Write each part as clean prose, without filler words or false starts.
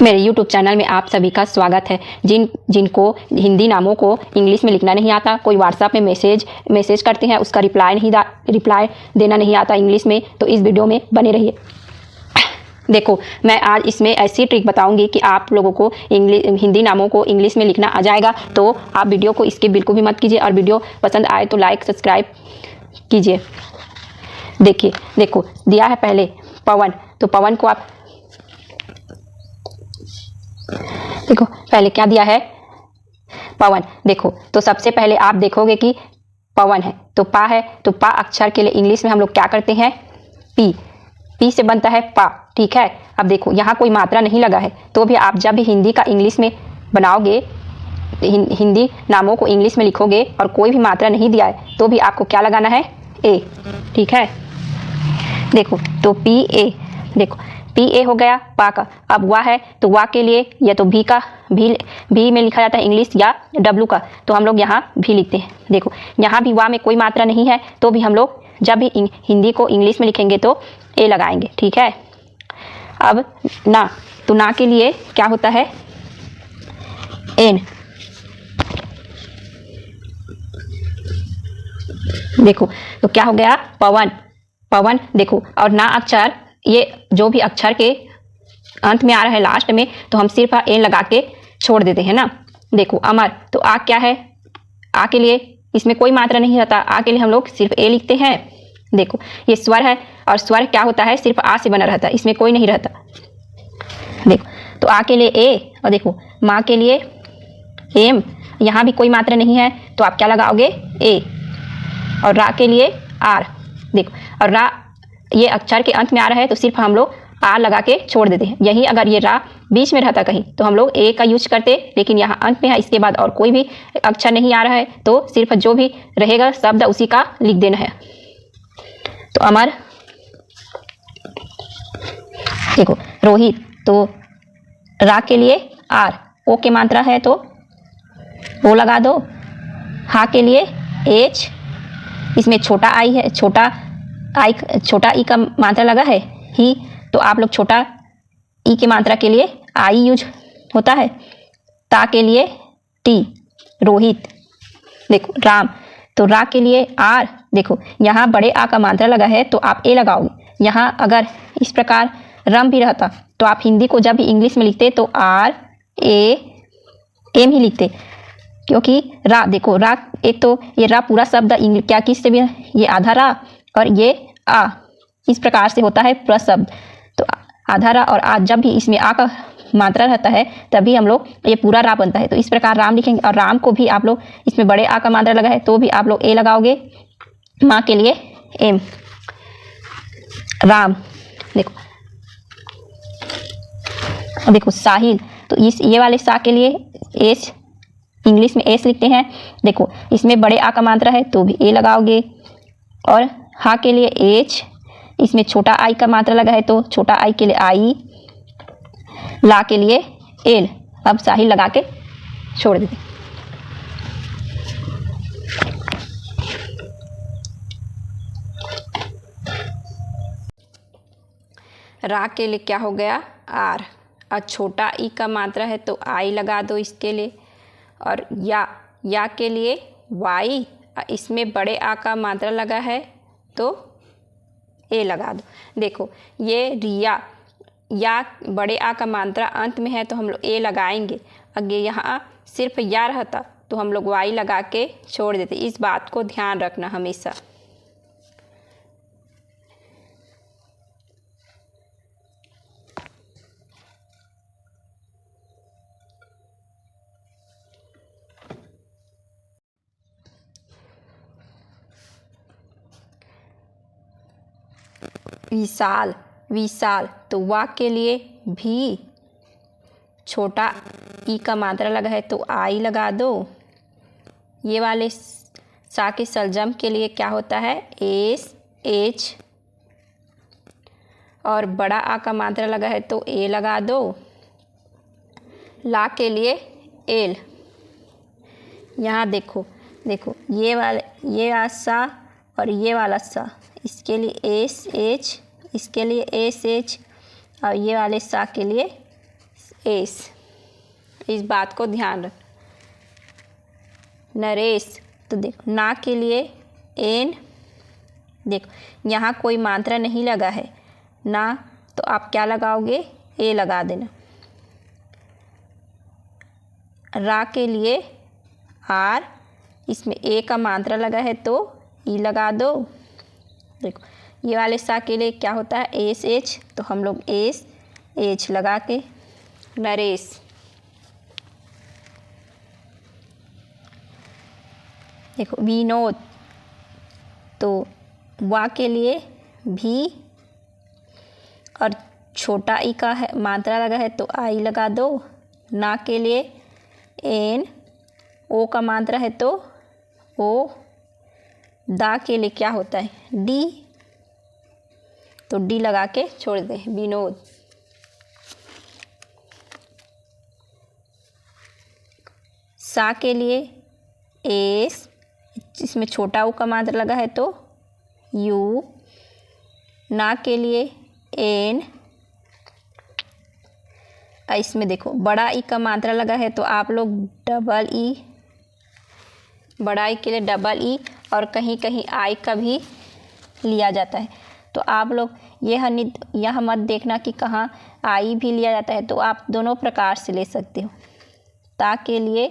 मेरे YouTube channel में आप सभी का स्वागत है। जिनको हिंदी नामों को इंग्लिश में लिखना नहीं आता, कोई व्हाट्सएप में मैसेज करते हैं, उसका रिप्लाई देना नहीं आता इंग्लिश में, तो इस वीडियो में बने रहिए। देखो, मैं आज इसमें ऐसी ट्रिक बताऊंगी कि आप लोगों को हिंदी नामों को इंग्लिश में लिखना आ जाएगा। तो आप वीडियो को स्किप बिल्कुल भी मत कीजिए और वीडियो पसंद आए तो लाइक सब्सक्राइब कीजिए। देखिए, देखो दिया है पहले पवन, तो पवन को आप देखो पहले क्या दिया है, पवन। देखो तो सबसे पहले आप देखोगे कि पवन है तो पा है, तो पा अक्षर के लिए इंग्लिश में हम लोग क्या करते हैं, पी से बनता है पा। ठीक है, अब देखो यहाँ कोई मात्रा नहीं लगा है, तो भी आप जब भी हिंदी का इंग्लिश में बनाओगे, हिंदी नामों को इंग्लिश में लिखोगे और कोई भी मात्रा नहीं दिया है, तो भी आपको क्या लगाना है, ए। ठीक है, देखो तो पी ए, देखो पी ए हो गया पा का। अब वाह है तो वाह के लिए या तो भी में लिखा जाता है इंग्लिश, या डब्लू का, तो हम लोग यहाँ भी लिखते हैं। देखो यहाँ भी वाह में कोई मात्रा नहीं है, तो भी हम लोग जब भी हिंदी को इंग्लिश में लिखेंगे तो ए लगाएंगे। ठीक है, अब ना, तो ना के लिए क्या होता है, एन। देखो तो क्या हो गया, पवन, पवन। देखो और ना अक्षर, ये जो भी अक्षर के अंत में आ रहा है लास्ट में, तो हम सिर्फ एन लगा के छोड़ देते हैं ना। देखो अमर, तो आ क्या है, आ के लिए इसमें कोई मात्रा नहीं रहता, आ के लिए हम लोग सिर्फ ए लिखते हैं। देखो ये स्वर है, और स्वर क्या होता है, सिर्फ आ से बना रहता है, इसमें कोई नहीं रहता। देखो तो आ के लिए ए, और देखो माँ के लिए एम, यहाँ भी कोई मात्रा नहीं है, तो आप क्या लगाओगे, ए। और रा के लिए आर। देखो और रा ये अक्षर के अंत में आ रहा है, तो सिर्फ हम लोग आर लगा के छोड़ देते हैं। यही अगर ये रा बीच में रहता कहीं, तो हम लोग ए का यूज करते, लेकिन यहाँ अंत में है, इसके बाद और कोई भी अक्षर नहीं आ रहा है, तो सिर्फ जो भी रहेगा शब्द उसी का लिख देना है। तो अमर, देखो रोहित, तो रा के लिए आर, ओ के मात्रा है तो ओ लगा दो। हा के लिए एच, इसमें छोटा आई है, छोटा ई का मात्रा लगा है ही, तो आप लोग छोटा ई की मात्रा के लिए आई यूज होता है। ता के लिए टी, रोहित। देखो राम, तो रा के लिए आर। देखो यहाँ बड़े आ का मात्रा लगा है, तो आप ए लगाओगे। यहाँ अगर इस प्रकार रम भी रहता, तो आप हिंदी को जब भी इंग्लिश में लिखते तो आर ए एम ही लिखते, क्योंकि रा, देखो रा, एक तो ये रा पूरा शब्द क्या किस से भी, ये आधा रा और ये आ, इस प्रकार से होता है पूरा शब्द। तो आधा रा और आ, जब भी इसमें आ का मात्रा रहता है तभी हम लोग ये पूरा रा बनता है, तो इस प्रकार राम लिखेंगे। और राम को भी आप लोग इसमें बड़े आ का मात्रा लगा है, तो भी आप लोग ए लगाओगे। माँ के लिए एम, राम। देखो देखो साहिल, तो ये वाले सा के लिए एस, इंग्लिश में एस लिखते हैं। देखो इसमें बड़े आ का मात्रा है, तो भी ए लगाओगे। और हा के लिए एच, इसमें छोटा आई का मात्रा लगा है, तो छोटा आई के लिए आई। ला के लिए एल। अब साहिल लगा के छोड़ देते। रा के लिए क्या हो गया, आर, और छोटा ई का मात्रा है तो आई लगा दो इसके लिए। और या के लिए वाई, इसमें बड़े आ का मात्रा लगा है तो ए लगा दो। देखो ये रिया, या बड़े आ का मात्रा अंत में है, तो हम लोग ए लगाएंगे। अगर यहाँ सिर्फ या रहता तो हम लोग वाई लगा के छोड़ देते। इस बात को ध्यान रखना हमेशा। विशाल, विशाल, तो वा के लिए भी, छोटा ई का मात्रा लगा है तो आई लगा दो। ये वाले सा के सलजम के लिए क्या होता है, एस एच, और बड़ा आ का मात्रा लगा है तो ए लगा दो। ला के लिए एल। यहाँ देखो ये वाला सा और ये वाला सा, इसके लिए एस एच, इसके लिए एस एच, और ये वाले सा के लिए एस, इस बात को ध्यान रख। नरेश, तो देखो ना के लिए एन, देखो यहाँ कोई मात्रा नहीं लगा है ना, तो आप क्या लगाओगे, ए लगा देना। रा के लिए आर, इसमें ए का मात्रा लगा है तो ई लगा दो। देखो ये वाले सा के लिए क्या होता है, एस एच, तो हम लोग एस एच लगा के नरेश। देखो विनोद, तो वा के लिए भी और छोटा ई का है मात्रा लगा है तो आई लगा दो। ना के लिए एन, ओ का मात्रा है तो ओ। दा के लिए क्या होता है, डी, तो डी लगा के छोड़ दें, विनोद। सा के लिए एस, इसमें छोटा ऊ का मात्रा लगा है तो यू। ना के लिए एन, इसमें देखो बड़ा ई का मात्रा लगा है तो आप लोग डबल ई, बड़ा ई के लिए डबल ई, और कहीं कहीं आई का भी लिया जाता है। तो आप लोग यह मत देखना कि कहाँ आई भी लिया जाता है, तो आप दोनों प्रकार से ले सकते हो। ता के लिए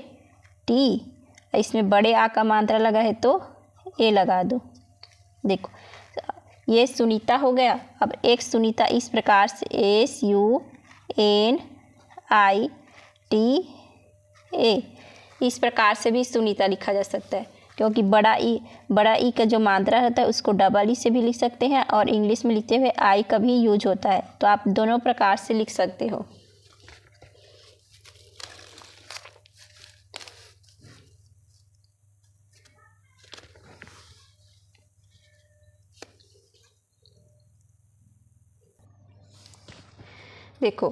टी, इसमें बड़े आ का मात्रा लगा है तो ए लगा दो। देखो ये सुनीता हो गया। अब एक सुनीता इस प्रकार से S U N I T A, इस प्रकार से भी सुनीता लिखा जा सकता है, क्योंकि बड़ा ई का जो मात्रा रहता है उसको डबल ई से भी लिख सकते हैं, और इंग्लिश में लिखते हुए आई का भी यूज होता है, तो आप दोनों प्रकार से लिख सकते हो। देखो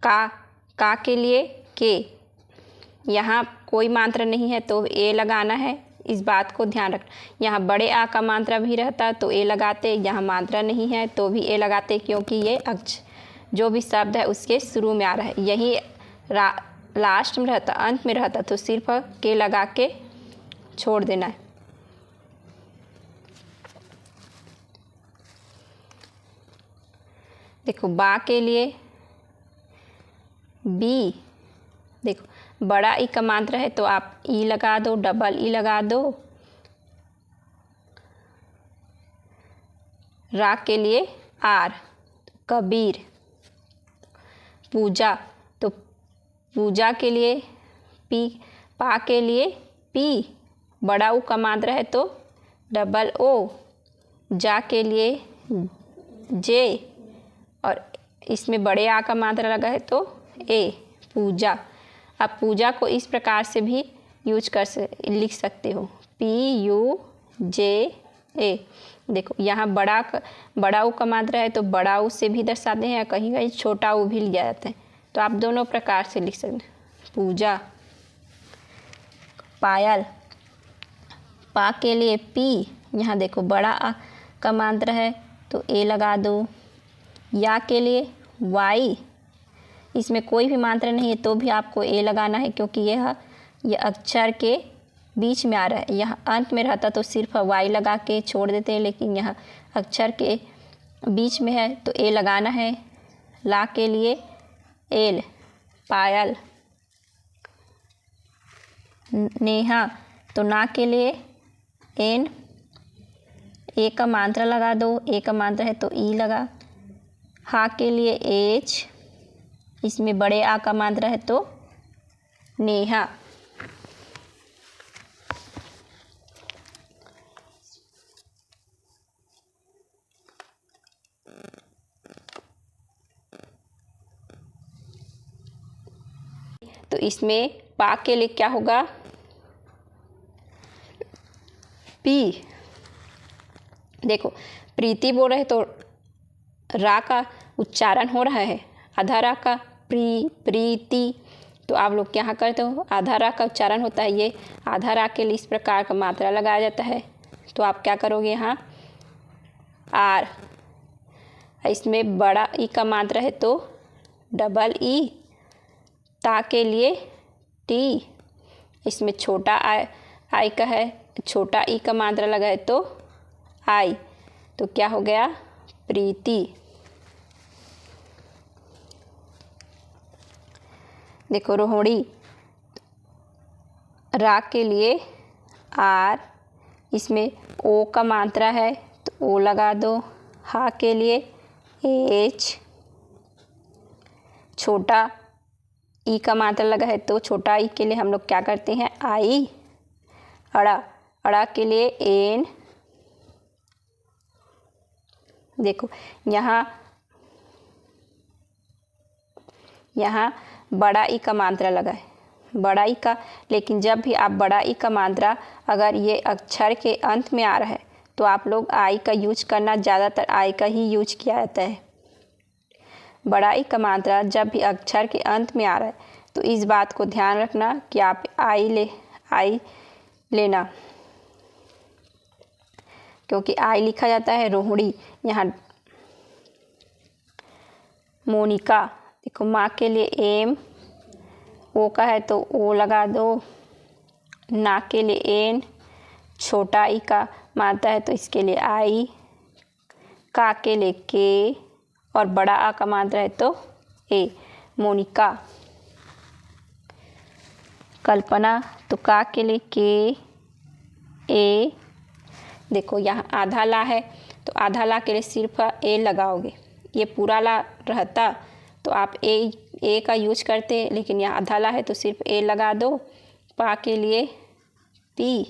का के लिए के, यहाँ कोई मात्रा नहीं है तो ए लगाना है, इस बात को ध्यान रखना। यहाँ बड़े आ का मात्रा भी रहता तो ए लगाते, यहाँ मात्रा नहीं है तो भी ए लगाते, क्योंकि ये जो भी शब्द है उसके शुरू में आ रहा है। यही लास्ट में रहता, अंत में रहता, तो सिर्फ के लगा के छोड़ देना है। देखो बा के लिए बी, देखो बड़ा ई का मात्रा है तो आप ई लगा दो, डबल ई लगा दो। रा के लिए आर, कबीर। पूजा, तो पूजा के लिए पी, पा के लिए पी, बड़ा ऊ का मात्रा है तो डबल ओ। जा के लिए जे, और इसमें बड़े आ का मात्रा लगा है तो ए, पूजा। आप पूजा को इस प्रकार से भी लिख सकते हो, पी यू जे ए। देखो यहाँ बड़ा ऊ का मात्रा है तो बड़ा ऊ से भी दर्शाते हैं, कहीं कहीं छोटा ऊ भी लिया जाता है, तो आप दोनों प्रकार से लिख सकते हैं। पूजा। पायल, पा के लिए पी, यहाँ देखो बड़ा आ का मात्रा है तो ए लगा दो। या के लिए वाई, इसमें कोई भी मात्रा नहीं है तो भी आपको ए लगाना है, क्योंकि यह अक्षर के बीच में आ रहा है। यहाँ अंत में रहता तो सिर्फ वाई लगा के छोड़ देते हैं, लेकिन यहाँ अक्षर के बीच में है तो ए लगाना है। ला के लिए एल, पायल। नेहा, तो ना के लिए एन, ए का मात्रा लगा दो, ए का मात्रा है तो ई लगा। हा के लिए एच, इसमें बड़े आ का मात्रा है तो नेहा। तो इसमें पा के लिए क्या होगा, पी। देखो प्रीति बोल रहे तो रा का उच्चारण हो रहा है, आधा रा का प्रीति, तो आप लोग क्या करते हो, आधा रा का उच्चारण होता है, ये आधा रा के लिए इस प्रकार का मात्रा लगाया जाता है। तो आप क्या करोगे, यहाँ आर, इसमें बड़ा ई का मात्रा है तो डबल ई, ता के लिए टी, इसमें छोटा आई का है, छोटा ई का मात्रा लगा है तो आई, तो क्या हो गया प्रीति। देखो रोहिणी, रा के लिए आर, इसमें ओ का मात्रा है तो ओ लगा दो। हा के लिए एच, छोटा ई का मात्रा लगा है तो छोटा ई के लिए हम लोग क्या करते हैं आई। अड़ा, अड़ा के लिए एन, देखो यहाँ बड़ा ई का मात्रा लगा है, बड़ा ई का, लेकिन जब भी आप बड़ा ई का मात्रा अगर ये अक्षर के अंत में आ रहा है तो आप लोग आई का यूज करना, ज़्यादातर आई का ही यूज किया जाता है। बड़ा ई का मात्रा जब भी अक्षर के अंत में आ रहा है तो इस बात को ध्यान रखना कि आप आई लेना, क्योंकि आई लिखा जाता है रोहिणी। यहाँ मोनिका, देखो माँ के लिए एम, ओ का है तो ओ लगा दो। ना के लिए एन, छोटा ई का मात्रा है तो इसके लिए आई। का के लिए के, और बड़ा आ का मात्रा है तो ए, मोनिका। कल्पना, तो का के लिए के ए, देखो यहाँ आधा ला है तो आधा ला के लिए सिर्फ ए लगाओगे, ये पूरा ला रहता तो आप ए का यूज करते, लेकिन यहाँ आधा ला है तो सिर्फ ए लगा दो। पा के लिए पी,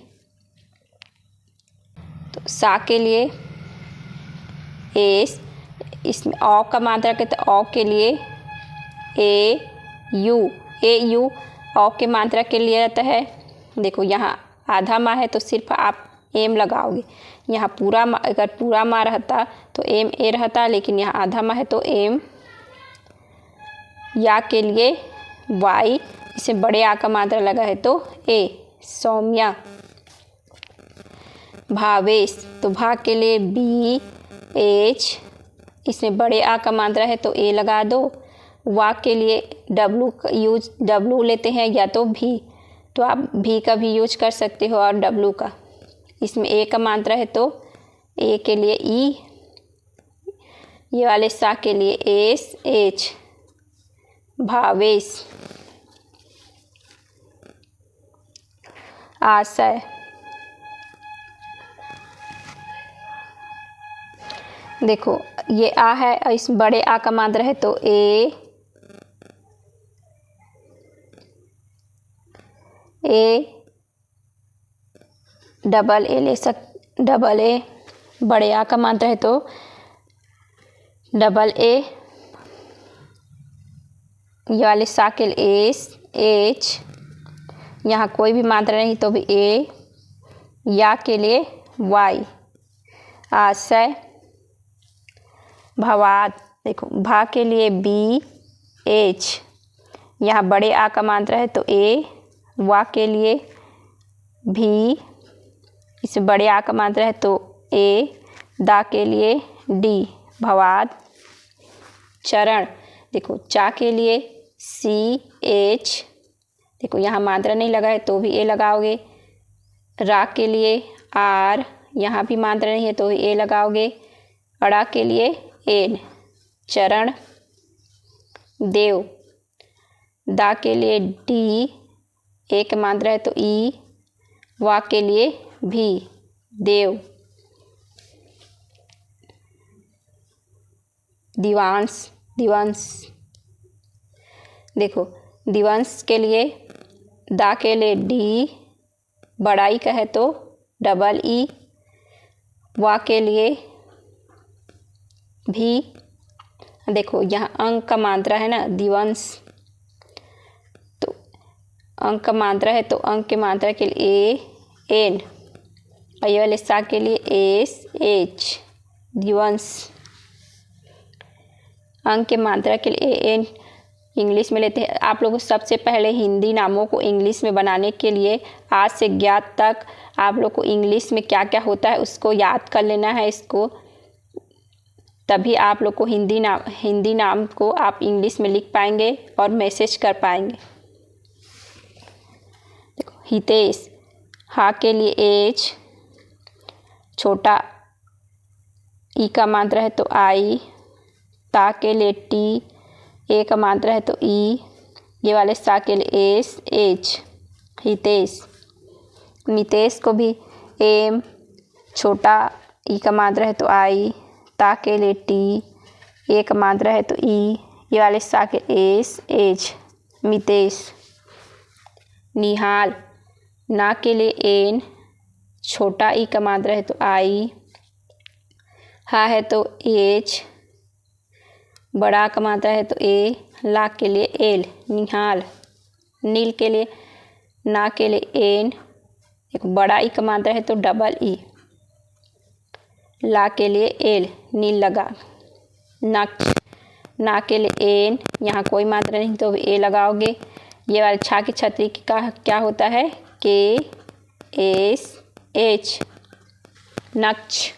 तो सा के लिए एस, इसमें औ का मात्रा के तो औ के लिए ए यू औ के मात्रा के लिए रहता है। देखो यहाँ आधा माँ है तो सिर्फ आप एम लगाओगे, यहाँ पूरा माँ, अगर पूरा माँ रहता तो एम ए रहता, लेकिन यहाँ आधा माँ है तो एम। या के लिए वाई, इसमें बड़े आ का मात्रा लगा है तो ए, सौम्या। भावेश, तो भा के लिए बी एच, इसमें बड़े आ का मात्रा है तो ए लगा दो। वा के लिए डब्लू लेते हैं या तो भी, तो आप भी का भी यूज कर सकते हो और डब्लू का। इसमें ए का मात्रा है तो ए के लिए ई, ये वाले सा के लिए एस एच, भावेश। आशय, देखो ये आ है, इस बड़े आ का मात्रा है तो ए डबल ए, बड़े आ का मात्रा है तो डबल ए, ये वाले सा के लिए एस एच, यहाँ कोई भी मात्रा नहीं तो भी ए। या के लिए वाई। आशय, भवाद, देखो भा के लिए बी एच, यहाँ बड़े आ का मात्रा है तो ए। वा के लिए भी, इसमें बड़े आ का मात्रा है तो ए। दा के लिए डी, भवाद। चरण, देखो चा के लिए सी एच, देखो यहाँ मात्रा नहीं लगा है तो भी ए लगाओगे। रा के लिए आर, यहाँ भी मात्रा नहीं है तो भी ए लगाओगे। अड़ा के लिए एन, चरण। देव, दा के लिए डी, एक मात्रा है तो ई। वा के लिए भी, देव। दिवंश, देखो दिवंश के लिए दा के लिए डी, बड़ाई का है तो डबल ई। वा के लिए भी, देखो यहाँ अंक का मात्रा है ना दिवंश, तो अंक का मात्रा है तो अंक के मात्रा के लिए ए एन, और ये वाले सा के लिए एस एच, दिवंश। अंक के मात्रा के लिए एन इंग्लिश में लेते हैं। आप लोगों को सबसे पहले हिंदी नामों को इंग्लिश में बनाने के लिए आज से ज्ञात तक आप लोग को इंग्लिश में क्या क्या होता है उसको याद कर लेना है इसको। तभी आप लोग को हिंदी नाम को आप इंग्लिश में लिख पाएंगे और मैसेज कर पाएंगे। देखो हितेश, हा के लिए एच, छोटा ई का मात्रा है तो आई, ता के लिए टी, ए का मात्रा है तो ई, ये वाले सा के लिए एस, एच, हितेश। मितेश को भी एम, छोटा ई का मात्रा है तो आई, ता के लिए टी, ए का मात्रा है तो ई, ये वाले सा के एस, एच, मितेश। निहाल, ना के लिए एन, छोटा ई का मात्रा है तो आई, हा है तो एच, बड़ा का मात्रा है तो ए, ला के लिए एल, निहाल। नील के लिए ना के लिए एन, एक बड़ा ई का मात्रा है तो डबल ई, ला के लिए एल, नील लगा। नक्श, ना के लिए एन, यहाँ कोई मात्रा नहीं तो ए लगाओगे। ये वाला छा की छतरी का क्या होता है, के एस एच, नक्श।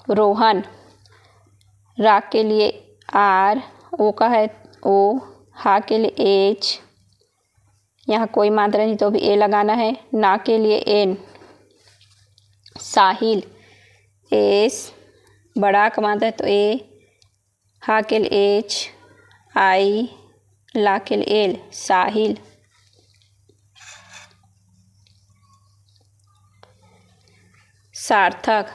रोहन, रा के लिए आर, ओ का है ओ, हा के लिए एच, यहाँ कोई मात्रा नहीं तो भी ए लगाना है। ना के लिए एन। साहिल, एस, बड़ा का मात्रा है तो ए, हा के लिए एच, आई, ला के लिए एल, साहिल। सार्थक,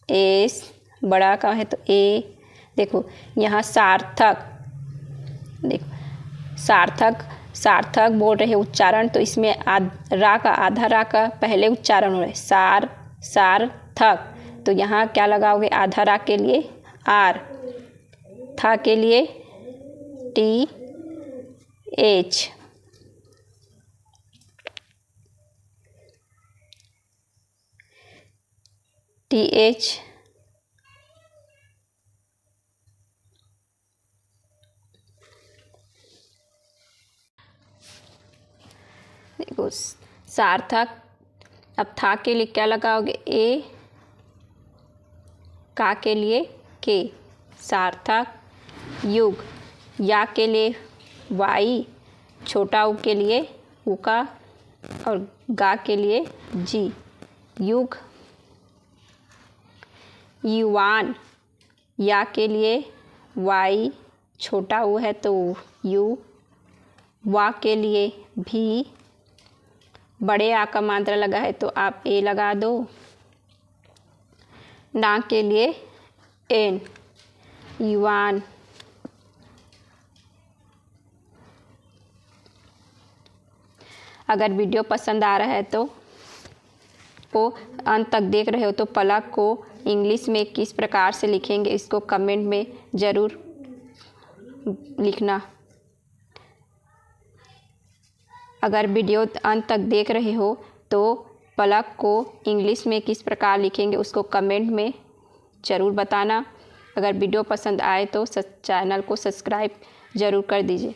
एस, बड़ा का है तो ए, देखो यहाँ सार्थक, देखो सार्थक बोल रहे उच्चारण, तो इसमें रा का आधा रा का पहले उच्चारण हो रहा है, सार्थक। तो यहाँ क्या लगाओगे, आधा रा के लिए आर, था के लिए टी एच। टी एच, देखो सार्थक। अब था के लिए क्या लगाओगे, ए, का के लिए के, सार्थक। युग, या के लिए वाई, छोटा उ के लिए उ का, और गा के लिए जी, युग। युवान, या के लिए वाई, छोटा उ है तो यू, वा के लिए भी, बड़े आ का मात्रा लगा है तो आप ए लगा दो। ना के लिए एन, युवान। अगर वीडियो पसंद आ रहा है तो अंत तक देख रहे हो तो पलक को इंग्लिश में किस प्रकार से लिखेंगे इसको कमेंट में ज़रूर लिखना। अगर वीडियो अंत तक देख रहे हो तो पलक को इंग्लिश में किस प्रकार लिखेंगे उसको कमेंट में ज़रूर बताना। अगर वीडियो पसंद आए तो चैनल को सब्सक्राइब ज़रूर कर दीजिए।